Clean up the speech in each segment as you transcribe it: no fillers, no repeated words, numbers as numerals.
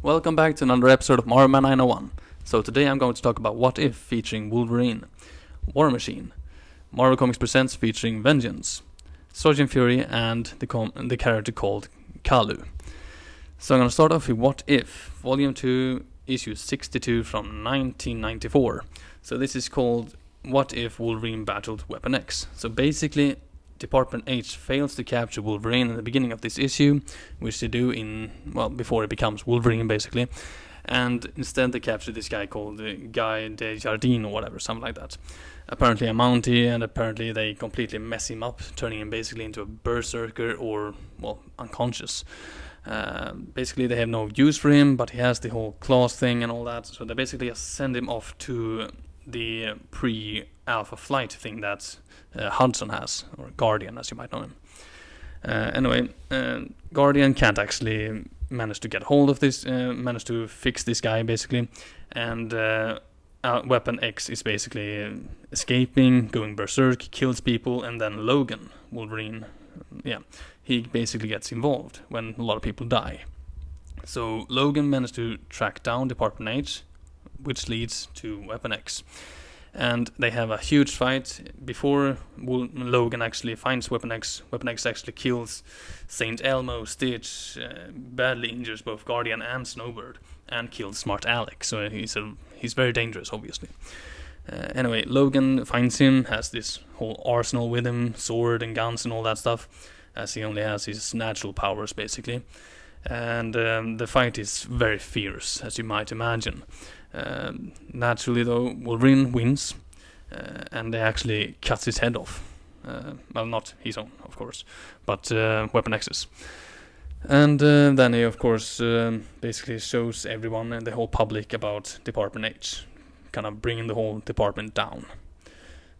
Welcome back to another episode of Marvel Man 901. So today I'm going to talk about What If featuring Wolverine, War Machine, Marvel Comics Presents featuring Vengeance, Sergeant Fury, and the character called Kaluu. So I'm going to start off with What If, Volume 2, Issue 62 from 1994. So this is called What If Wolverine Battled Weapon X. So basically, Department H fails to capture Wolverine in the beginning of this issue, which they do before he becomes Wolverine, basically. And instead they capture this guy called Guy Desjardins or whatever, something like that. Apparently a Mountie, and apparently they completely mess him up, turning him basically into a berserker or, unconscious. Basically they have no use for him, but he has the whole claws thing and all that, so they basically just send him off to the pre-alpha flight thing that Hudson has, or Guardian as you might know him. Anyway, Guardian can't actually manage to get hold of this, manage to fix this guy basically, and Weapon X is basically escaping, going berserk, kills people, and then Logan, Wolverine, he basically gets involved when a lot of people die. So Logan managed to track down Department H, which leads to Weapon X. And they have a huge fight. Before Logan actually finds Weapon X actually kills Saint Elmo, Stitch, badly injures both Guardian and Snowbird, and kills Smart Alex. So he's very dangerous, obviously. Anyway, Logan finds him, has this whole arsenal with him, sword and guns and all that stuff, as he only has his natural powers, basically. And the fight is very fierce, as you might imagine. Naturally, though, Wolverine wins, and they actually cuts his head off. Well, not his own, of course, but Weapon X's. And then he, of course, basically shows everyone and the whole public about Department H, kind of bringing the whole department down.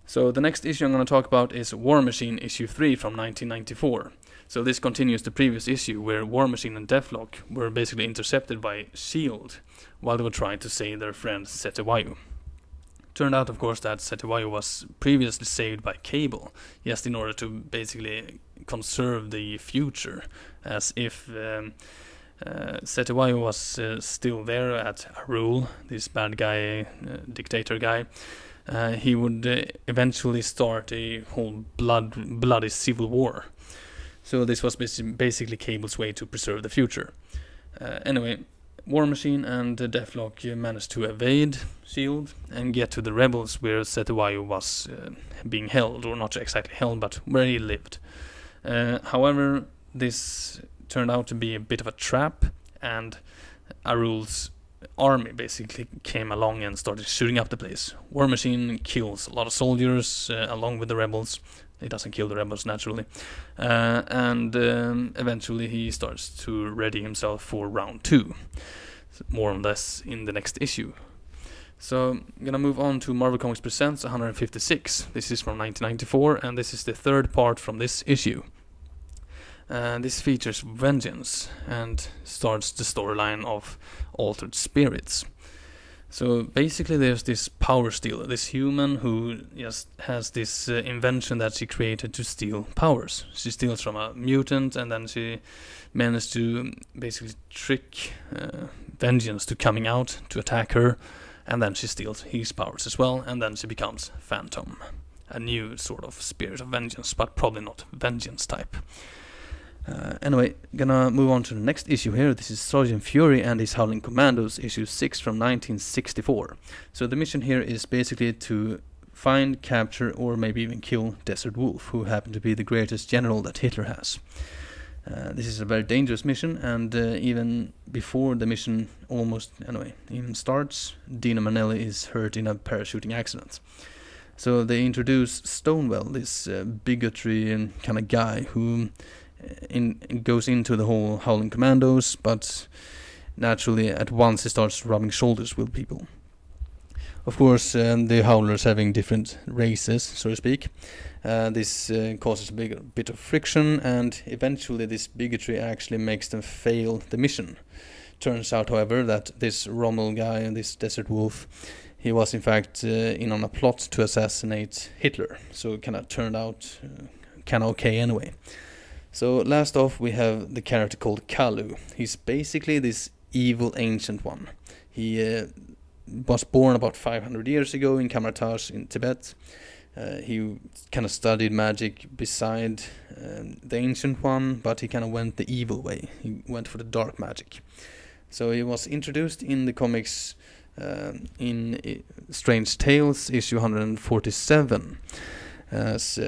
So the next issue I'm going to talk about is War Machine issue 3 from 1994. So this continues the previous issue where War Machine and Deathlock were basically intercepted by S.H.I.E.L.D. while they were trying to save their friend Setewayu. Turned out, of course, that Setewayu was previously saved by Cable, just in order to basically conserve the future, as if Setewayu was still there at Rule, this bad guy, dictator guy. He would eventually start a whole bloody civil war. So this was basically Cable's way to preserve the future. Anyway, War Machine and Deathlock managed to evade S.H.I.E.L.D. and get to the rebels where Setewayu was being held, or not exactly held, but where he lived. However, this turned out to be a bit of a trap, and Arul's army basically came along and started shooting up the place. War Machine kills a lot of soldiers along with the rebels. He doesn't kill the rebels, naturally. And eventually he starts to ready himself for round 2. More or less in the next issue. So I'm going to move on to Marvel Comics Presents 156. This is from 1994, and this is the third part from this issue. This features Vengeance and starts the storyline of Altered Spirits. So basically there's this power stealer, this human who just has this invention that she created to steal powers. She steals from a mutant, and then she managed to basically trick Vengeance to coming out to attack her, and then she steals his powers as well, and then she becomes Phantome, a new sort of spirit of vengeance, but probably not vengeance type. Anyway, gonna move on to the next issue here. This is Sergeant Fury and his Howling Commandos, issue 6 from 1964. So the mission here is basically to find, capture, or maybe even kill Desert Wolf, who happened to be the greatest general that Hitler has. This is a very dangerous mission, and even before the mission even starts, Dino Manelli is hurt in a parachuting accident. So they introduce Stonewell, this bigotry and kind of guy who goes into the whole Howling Commandos, but naturally at once he starts rubbing shoulders with people. Of course, the Howlers having different races, so to speak. This causes a bit of friction, and eventually this bigotry actually makes them fail the mission. Turns out, however, that this Rommel guy and this Desert Wolf, he was in fact in on a plot to assassinate Hitler, so it kind of turned out kind of okay anyway. So last off we have the character called Kaluu. He's basically this evil Ancient One. He was born about 500 years ago in Kamar-Taj in Tibet. He kind of studied magic beside the Ancient One, but he kind of went the evil way. He went for the dark magic. So he was introduced in the comics in Strange Tales, issue 147. As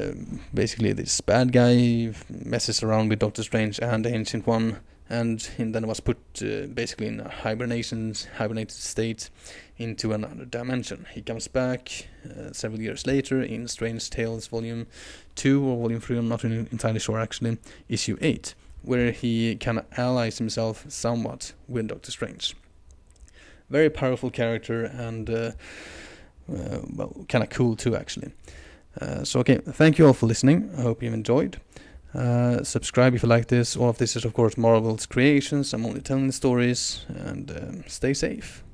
basically this bad guy messes around with Doctor Strange and the Ancient One, and then was put basically in a hibernated state into another dimension. He comes back several years later in Strange Tales Volume 2 or Volume 3, I'm not entirely sure actually, issue 8, where he kind of allies himself somewhat with Doctor Strange. Very powerful character and kind of cool too actually. So okay, thank you all for listening. I hope you've enjoyed. Subscribe if you like this. All of this is of course Marvel's creations. I'm only telling the stories, and stay safe.